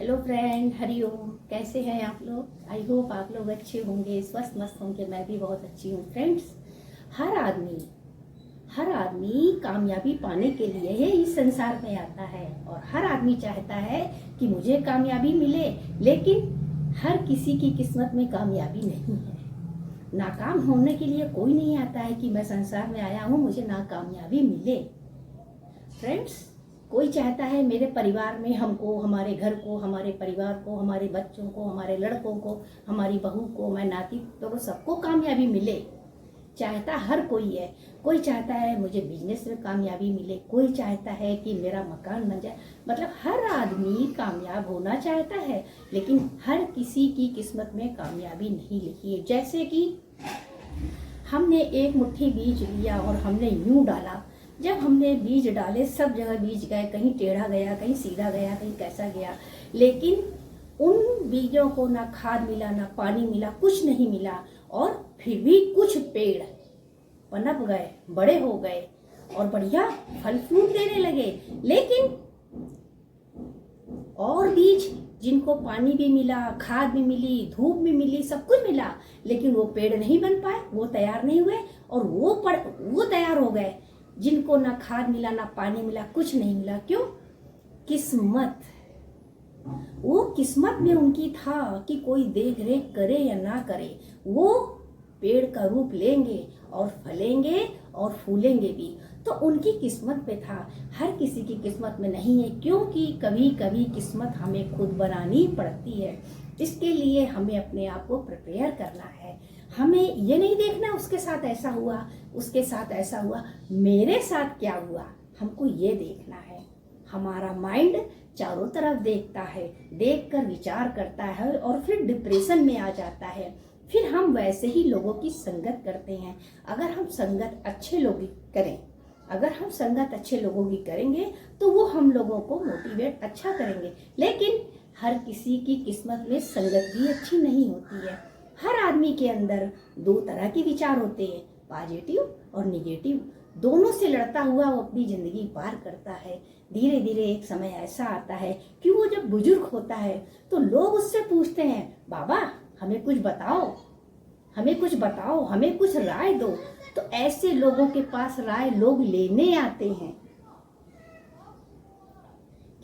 Hello friend, Hariom. कैसे हैं आप लोग? आई होप आप लोग अच्छे होंगे, स्वस्थ मस्त होंगे। मैं भी बहुत अच्छी हूँ फ्रेंड्स। हर आदमी हर आदमी कामयाबी पाने के लिए ही इस संसार में आता है और हर आदमी चाहता है कि मुझे कामयाबी मिले, लेकिन हर किसी की किस्मत में कामयाबी नहीं है। नाकाम होने के लिए कोई नहीं आता है कि मैं संसार में आया हूँ, मुझे नाकामयाबी मिले। फ्रेंड्स, कोई चाहता है मेरे परिवार में हमको, हमारे घर को, हमारे परिवार को, हमारे बच्चों को, हमारे लड़कों को, हमारी बहू को, मैं नाती तो सबको कामयाबी मिले। चाहता हर कोई है। कोई चाहता है मुझे बिजनेस में कामयाबी मिले, कोई चाहता है कि मेरा मकान बन जाए। मतलब हर आदमी कामयाब होना चाहता है, लेकिन हर किसी की किस्मत में कामयाबी नहीं लिखी है। जैसे कि हमने एक मुट्ठी बीज लिया और हमने यूं डाला। जब हमने बीज डाले, सब जगह बीज गए, कहीं टेढ़ा गया, कहीं सीधा गया, कहीं कैसा गया, लेकिन उन बीजों को ना खाद मिला, ना पानी मिला, कुछ नहीं मिला। और फिर भी कुछ पेड़ पनप गए, बड़े हो गए और बढ़िया फल फ्रूट देने लगे। लेकिन और बीज जिनको पानी भी मिला, खाद भी मिली, धूप भी मिली, सब कुछ मिला, लेकिन वो पेड़ नहीं बन पाए, वो तैयार नहीं हुए। और वो तैयार हो गए जिनको ना खाद मिला, ना पानी मिला, कुछ नहीं मिला। क्यों? किस्मत। वो किस्मत में उनकी था कि कोई देख रेख करे या ना करे, वो पेड़ का रूप लेंगे और फलेंगे और फूलेंगे भी। तो उनकी किस्मत में था, हर किसी की किस्मत में नहीं है, क्योंकि कभी कभी किस्मत हमें खुद बनानी पड़ती है। इसके लिए हमें अपने आप को प्रिपेयर करना है। हमें ये नहीं देखना उसके साथ ऐसा हुआ, उसके साथ ऐसा हुआ, मेरे साथ क्या हुआ, हमको ये देखना है। हमारा माइंड चारों तरफ देखता है, देखकर विचार करता है और फिर डिप्रेशन में आ जाता है। फिर हम वैसे ही लोगों की संगत करते हैं। अगर हम संगत अच्छे लोगों की करेंगे तो वो हम लोगों को मोटिवेट अच्छा करेंगे। लेकिन हर किसी की किस्मत में संगत भी अच्छी नहीं होती है। हर आदमी के अंदर दो तरह के विचार होते हैं, पॉजिटिव और निगेटिव। दोनों से लड़ता हुआ वो अपनी जिंदगी पार करता है। धीरे धीरे एक समय ऐसा आता है कि वो जब बुजुर्ग होता है तो लोग उससे पूछते हैं, बाबा हमें कुछ बताओ, हमें कुछ राय दो। तो ऐसे लोगों के पास राय लोग लेने आते हैं।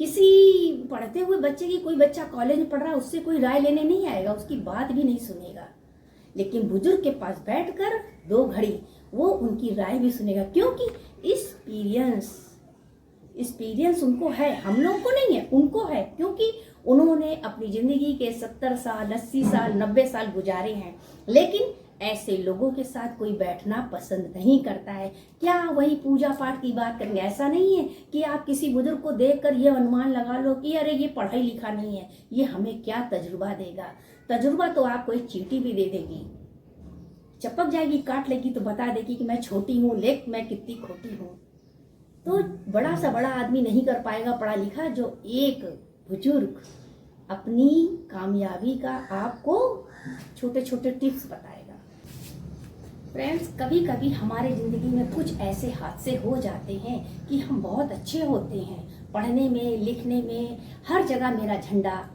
किसी पढ़ते हुए बच्चे की, कोई बच्चा कॉलेज में पढ़ रहा है, उससे कोई राय लेने नहीं आएगा, उसकी बात भी नहीं सुनेगा। लेकिन बुजुर्ग के पास बैठकर 2 घड़ी वो उनकी राय भी सुनेगा, क्योंकि एक्सपीरियंस उनको है, हम लोग को नहीं है, उनको है। क्योंकि उन्होंने अपनी जिंदगी के 70 साल, 80 साल, 90 साल गुजारे हैं। लेकिन ऐसे लोगों के साथ कोई बैठना पसंद नहीं करता है। क्या वही पूजा पाठ की बात करेंगे? ऐसा नहीं है कि आप किसी बुजुर्ग को देखकर ये अनुमान लगा लो कि अरे ये पढ़ाई लिखा नहीं है, ये हमें क्या तजुर्बा देगा। तजुर्बा तो आपको एक चींटी भी दे देगी, चपक जाएगी, काट लेगी तो बता देगी कि मैं छोटी हूँ, लेकिन मैं कितनी खोटी हूँ। तो बड़ा सा बड़ा आदमी नहीं कर पाएगा पढ़ा लिखा, जो एक बुजुर्ग अपनी कामयाबी का आपको छोटे छोटे टिप्स बताएगा। फ्रेंड्स, कभी कभी हमारे ज़िंदगी में कुछ ऐसे हादसे हो जाते हैं कि हम बहुत अच्छे होते हैं, पढ़ने में, लिखने में, हर जगह मेरा झंडा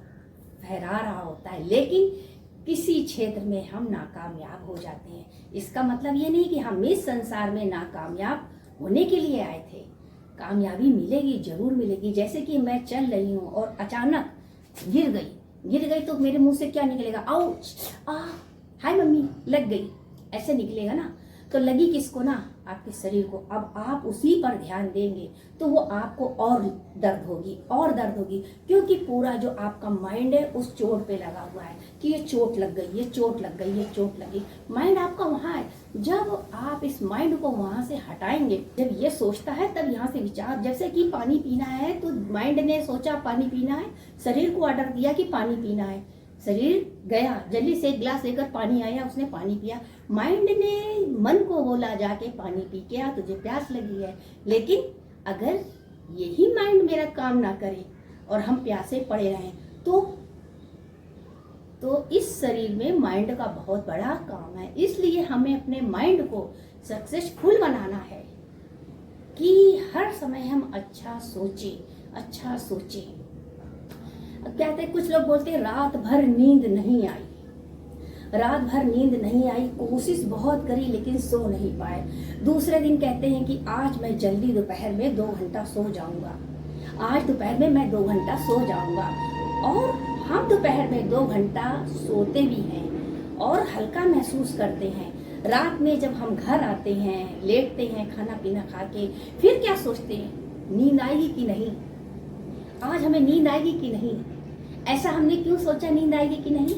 फहरा रहा होता है, लेकिन किसी क्षेत्र में हम नाकामयाब हो जाते हैं। इसका मतलब ये नहीं कि हम इस संसार में नाकामयाब होने के लिए आए थे। कामयाबी मिलेगी, जरूर मिलेगी। जैसे कि मैं चल रही हूँ और अचानक गिर गई तो मेरे मुंह से क्या निकलेगा? आउच, हाय मम्मी, लग गई, ऐसे निकलेगा ना। तो लगी किसको? ना आपके शरीर को। अब आप उसी पर ध्यान देंगे तो वो आपको और दर्द होगी, क्योंकि पूरा जो आपका माइंड है उस चोट पे लगा हुआ है कि ये चोट लग गई। माइंड आपका वहाँ है। जब आप इस माइंड को वहाँ से हटाएंगे, जब ये सोचता है तब यहाँ से विचार, जैसे कि पानी पीना है तो माइंड ने सोचा पानी पीना है, शरीर को ऑर्डर दिया कि पानी पीना है, शरीर गया, जल्दी से एक गिलास लेकर पानी आया, उसने पानी पिया। माइंड ने मन को बोला जाके पानी पी के आ, तुझे प्यास लगी है। लेकिन अगर यही माइंड मेरा काम ना करे और हम प्यासे पड़े रहें तो इस शरीर में माइंड का बहुत बड़ा काम है। इसलिए हमें अपने माइंड को सक्सेसफुल बनाना है कि हर समय हम अच्छा सोचें। कहते कुछ लोग बोलते हैं रात भर नींद नहीं आई, रात भर नींद नहीं आई, कोशिश बहुत करी लेकिन सो नहीं पाए। दूसरे दिन कहते हैं कि आज मैं जल्दी दोपहर में 2 घंटा सो जाऊंगा, आज दोपहर में मैं 2 घंटा सो जाऊंगा। और हम दोपहर में 2 घंटा सोते भी हैं और हल्का महसूस करते हैं। रात में जब हम घर आते हैं, लेटते हैं खाना पीना खा के, फिर क्या सोचते हैं, नींद आएगी कि नहीं, आज हमें नींद आएगी कि नहीं। ऐसा हमने क्यों सोचा नींद आएगी कि नहीं?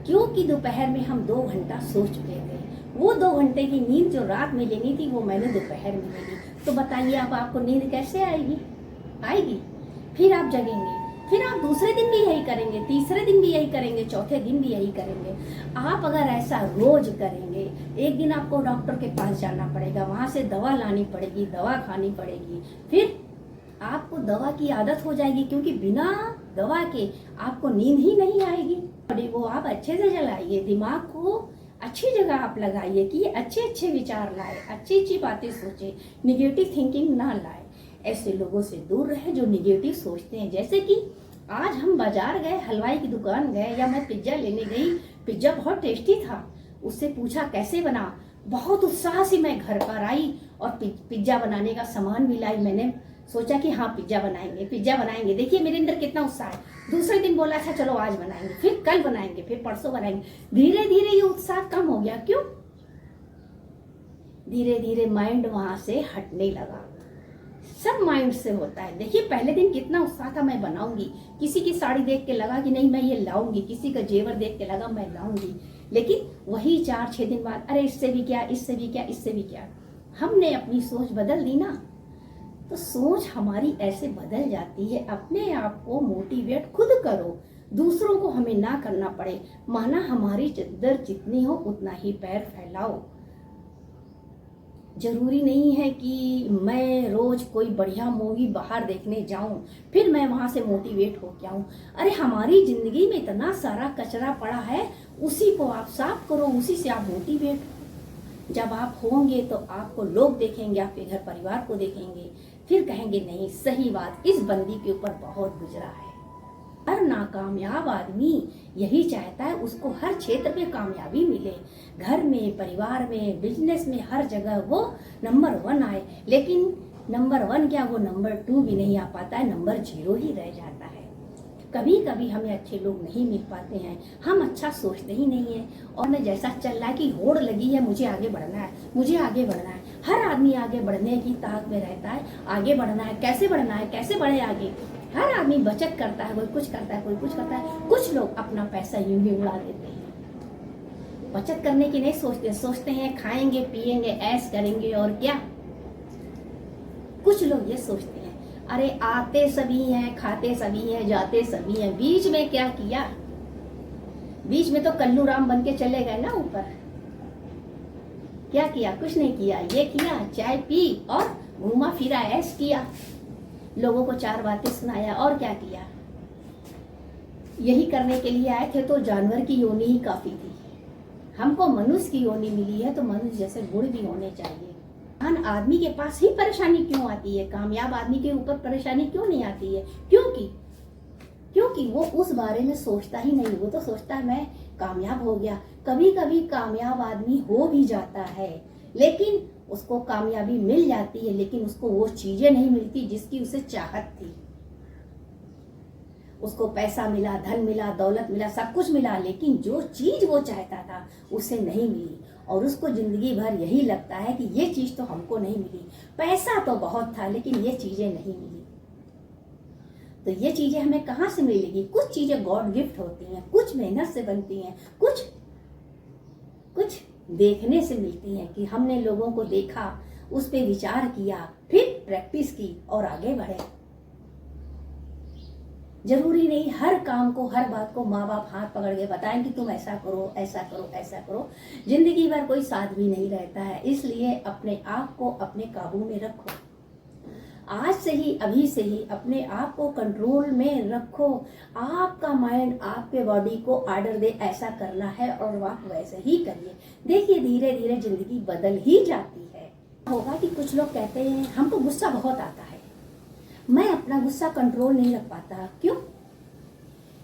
क्योंकि दोपहर में हम 2 घंटा सो चुके थे। वो 2 घंटे की नींद जो रात में लेनी थी वो मैंने दोपहर में ले ली। तो बताइए अब आपको नींद कैसे आएगी? आएगी। फिर आप जगेंगे, फिर आप दूसरे दिन भी यही करेंगे, तीसरे दिन भी यही करेंगे, चौथे दिन भी यही करेंगे। आप अगर ऐसा रोज करेंगे, एक दिन आपको डॉक्टर के पास जाना पड़ेगा, वहां से दवा लानी पड़ेगी, दवा खानी पड़ेगी, फिर आपको दवा की आदत हो जाएगी, क्योंकि बिना दवा के आपको नींद ही नहीं आएगी। वो आप अच्छे से जलाइए, दिमाग को अच्छी जगह आप लगाइए कि अच्छे अच्छे विचार लाए, अच्छी अच्छी बातें सोचे, निगेटिव थिंकिंग ना लाए। ऐसे लोगों से दूर रहे जो निगेटिव सोचते हैं। जैसे कि आज हम बाजार गए, हलवाई की दुकान गए, या मैं पिज्जा लेने गई, पिज्जा बहुत टेस्टी था, उससे पूछा कैसे बना, बहुत उत्साह से मैं घर पर आई और पिज्जा बनाने का सामान भी लाई। मैंने सोचा कि हाँ पिज्जा बनाएंगे, पिज्जा बनाएंगे। देखिए मेरे अंदर कितना उत्साह है। दूसरे दिन बोला था चलो आज बनाएंगे, फिर कल बनाएंगे, फिर परसों बनाएंगे। धीरे धीरे ये उत्साह कम हो गया। क्यों? धीरे धीरे माइंड वहां से हटने लगा। सब माइंड से होता है। देखिए पहले दिन कितना उत्साह था, मैं बनाऊंगी, किसी की साड़ी देख के लगा कि नहीं मैं ये लाऊंगी, किसी का जेवर देख के लगा मैं लाऊंगी, लेकिन वही 4-6 दिन बाद अरे इससे भी क्या, इससे भी क्या, इससे भी क्या। हमने अपनी सोच बदल दी ना। तो सोच हमारी ऐसे बदल जाती है। अपने आप को मोटिवेट खुद करो, दूसरों को हमें ना करना पड़े। माना हमारी चादर जितनी हो उतना ही पैर फैलाओ। जरूरी नहीं है कि मैं रोज कोई बढ़िया मूवी बाहर देखने जाऊं फिर मैं वहां से मोटिवेट हो के आऊं। अरे हमारी जिंदगी में इतना सारा कचरा पड़ा है, उसी को आप साफ करो, उसी से आप मोटिवेट हो। जब आप होंगे तो आपको लोग देखेंगे, आपके घर परिवार को देखेंगे, फिर कहेंगे नहीं सही बात, इस बंदी के ऊपर बहुत गुजरा है। हर नाकामयाब आदमी यही चाहता है उसको हर क्षेत्र में कामयाबी मिले, घर में, परिवार में, बिजनेस में, हर जगह वो नंबर 1 आए। लेकिन नंबर 1 क्या, वो नंबर 2 भी नहीं आ पाता है, नंबर 0 ही रह जाता है। कभी कभी हमें अच्छे लोग नहीं मिल पाते हैं, हम अच्छा सोचते ही नहीं है। और मैं जैसा चल रहा है कि होड़ लगी है, मुझे आगे बढ़ना है, मुझे आगे बढ़ना है। हर आदमी आगे बढ़ने की ताक में रहता है, आगे बढ़ना है, कैसे बढ़ना है, कैसे बढ़े आगे। हर आदमी बचत करता है, कोई कुछ करता है, कोई कुछ करता है। कुछ लोग अपना पैसा यूं ही उड़ा देते हैं, बचत करने की नहीं सोचते, सोचते हैं खाएंगे पिएंगे ऐश करेंगे और क्या। कुछ लोग ये सोचते हैं अरे आते सभी हैं, खाते सभी हैं, जाते सभी हैं, बीच में क्या किया, बीच में तो कल्लू राम बन के चले गए ना ऊपर। क्या किया? कुछ नहीं किया। ये किया चाय पी और घूमा फिरा ऐश किया, लोगों को 4 बातें सुनाया और क्या किया। यही करने के लिए आए थे तो जानवर की योनि ही काफी थी। हमको मनुष्य की योनि मिली है तो मनुष्य जैसे गुण भी होने चाहिए। महान आदमी के पास ही परेशानी क्यों आती है, कामयाब आदमी के ऊपर परेशानी क्यों नहीं आती है? क्योंकि वो उस बारे में सोचता ही नहीं। वो तो सोचता है मैं कामयाब हो गया। कभी कभी कामयाब आदमी हो भी जाता है, लेकिन उसको कामयाबी मिल जाती है, लेकिन उसको वो चीजें नहीं मिलती जिसकी उसे चाहत थी। उसको पैसा मिला, धन मिला, दौलत मिला, सब कुछ मिला, लेकिन जो चीज वो चाहता था उसे नहीं मिली। और उसको जिंदगी भर यही लगता है कि ये चीज तो हमको नहीं मिली। पैसा तो बहुत था लेकिन ये चीजें नहीं मिली। तो ये चीजें हमें कहाँ से मिलेगी? कुछ चीजें गॉड गिफ्ट होती हैं, कुछ मेहनत से बनती हैं, कुछ देखने से मिलती हैं कि हमने लोगों को देखा, उस पे विचार किया, फिर प्रैक्टिस की और आगे बढ़े। जरूरी नहीं हर काम को, हर बात को माँ बाप हाथ पकड़ के बताएं कि तुम ऐसा करो, ऐसा करो, ऐसा करो। जिंदगी भर कोई साथ भी नहीं रहता है, इसलिए अपने आप को अपने काबू में रखो। आज से ही, अभी से ही अपने आप को कंट्रोल में रखो। आपका माइंड आपके बॉडी को ऑर्डर दे ऐसा करना है और आप वैसे ही करिए। देखिए धीरे धीरे जिंदगी बदल ही जाती है। होगा कि कुछ लोग कहते हैं हमको गुस्सा बहुत आता है, मैं अपना गुस्सा कंट्रोल नहीं रख पाता। क्यों?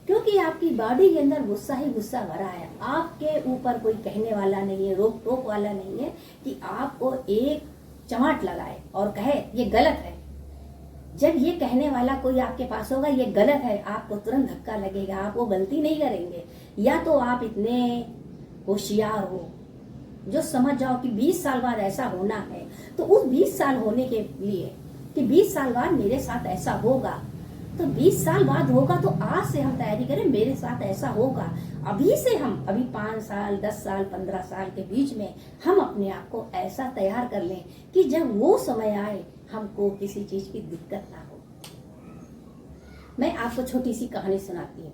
क्योंकि आपकी बॉडी के अंदर गुस्सा ही गुस्सा भरा है। आपके ऊपर कोई कहने वाला नहीं है, रोक टोक वाला नहीं है कि आपको एक चमाट लगाए और कहे ये गलत है। जब ये कहने वाला कोई आपके पास होगा ये गलत है, आपको तुरंत धक्का लगेगा, आप वो गलती नहीं करेंगे। या तो आप इतने होशियार हो जो समझ जाओ कि 20 साल बाद ऐसा होना है, तो उस 20 साल होने के लिए कि 20 साल बाद मेरे साथ ऐसा होगा, तो 20 साल बाद होगा तो आज से हम तैयारी करें मेरे साथ ऐसा होगा। अभी से हम अभी 5 साल 10 साल 15 साल के बीच में हम अपने आप को ऐसा तैयार कर लें कि जब वो समय आए हमको किसी चीज की दिक्कत ना हो। मैं आपको छोटी सी कहानी सुनाती हूँ।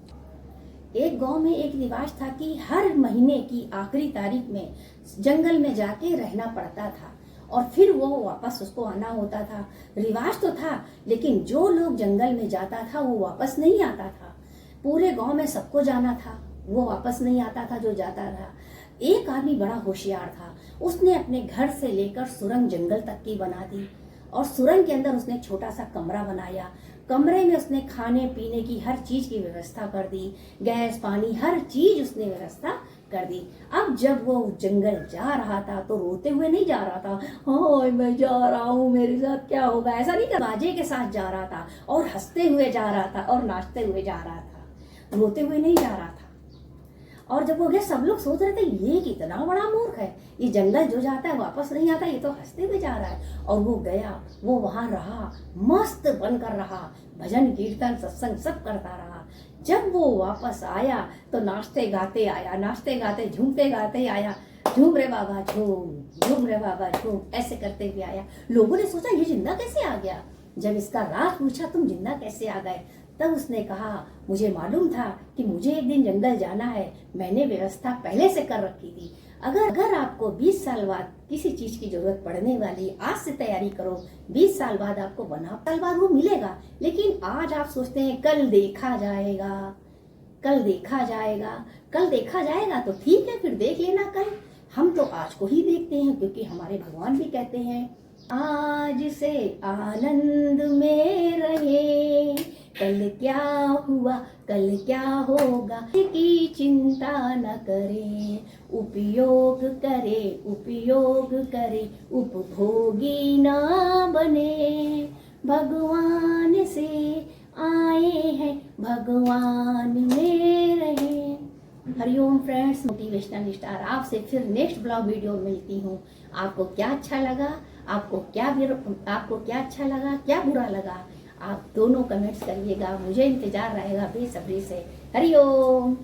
एक गांव में एक रिवाज था कि हर महीने की आखिरी तारीख में जंगल में जाके रहना पड़ता था और फिर वो वापस उसको आना होता था। रिवाज तो था, लेकिन जो लोग जंगल में जाता था वो वापस नहीं आता था। पूरे गांव में सबको जाना था, वो वापस नहीं आता था जो जाता था। एक आदमी बड़ा होशियार था, उसने अपने घर से लेकर सुरंग जंगल तक की बना दी और सुरंग के अंदर उसने छोटा सा कमरा बनाया। कमरे में उसने खाने पीने की हर चीज की व्यवस्था कर दी, गैस पानी हर चीज उसने व्यवस्था कर दी। अब जब वो जंगल जा रहा था तो रोते हुए नहीं जा रहा था, हाँ मैं जा रहा हूँ मेरे साथ क्या होगा, ऐसा नहीं कर, बाजे के साथ जा रहा था और हंसते हुए जा रहा था और नाचते हुए जा रहा था, रोते हुए नहीं जा रहा था। और जब वो गया सब लोग सोच रहे थे ये कितना बड़ा मूर्ख है, ये जंगल जो जाता है वापस नहीं आता, ये तो हंसते हुए जा रहा है। और वो गया, वो वहां रहा, मस्त बनकर रहा, भजन कीर्तन सत्संग सब करता रहा। जब वो वापस आया तो नाचते गाते आया, नाचते गाते झूमते गाते आया, झूम रे बाबा झूम, झूम रे बाबा झूम, ऐसे करते हुए आया। लोगों ने सोचा ये जिंदा कैसे आ गया। जब इसका राज पूछा तुम जिंदा कैसे आ गए, तब उसने कहा मुझे मालूम था कि मुझे एक दिन जंगल जाना है, मैंने व्यवस्था पहले से कर रखी थी। अगर आपको 20 साल बाद किसी चीज की जरूरत पड़ने वाली, आज से तैयारी करो, 20 साल बाद आपको बना साल बाद वो मिलेगा। लेकिन आज आप सोचते हैं कल देखा जाएगा, कल देखा जाएगा, कल देखा जाएगा, तो ठीक है फिर देख लेना कल। हम तो आज को ही देखते हैं क्योंकि हमारे भगवान भी कहते हैं आज से आनंद में रहे, कल क्या हुआ कल क्या होगा की चिंता न करे, उपयोग करे उपयोग करे, उपभोगी ना बने, भगवान से आए हैं भगवान में रहे। हरिओम फ्रेंड्स, मोटिवेशनल स्टार आपसे फिर नेक्स्ट ब्लॉग वीडियो में मिलती हूँ। आपको क्या अच्छा लगा, आपको क्या अच्छा लगा, क्या बुरा लगा, आप दोनों कमेंट्स करिएगा, मुझे इंतजार रहेगा बेसब्री से। हरिओम।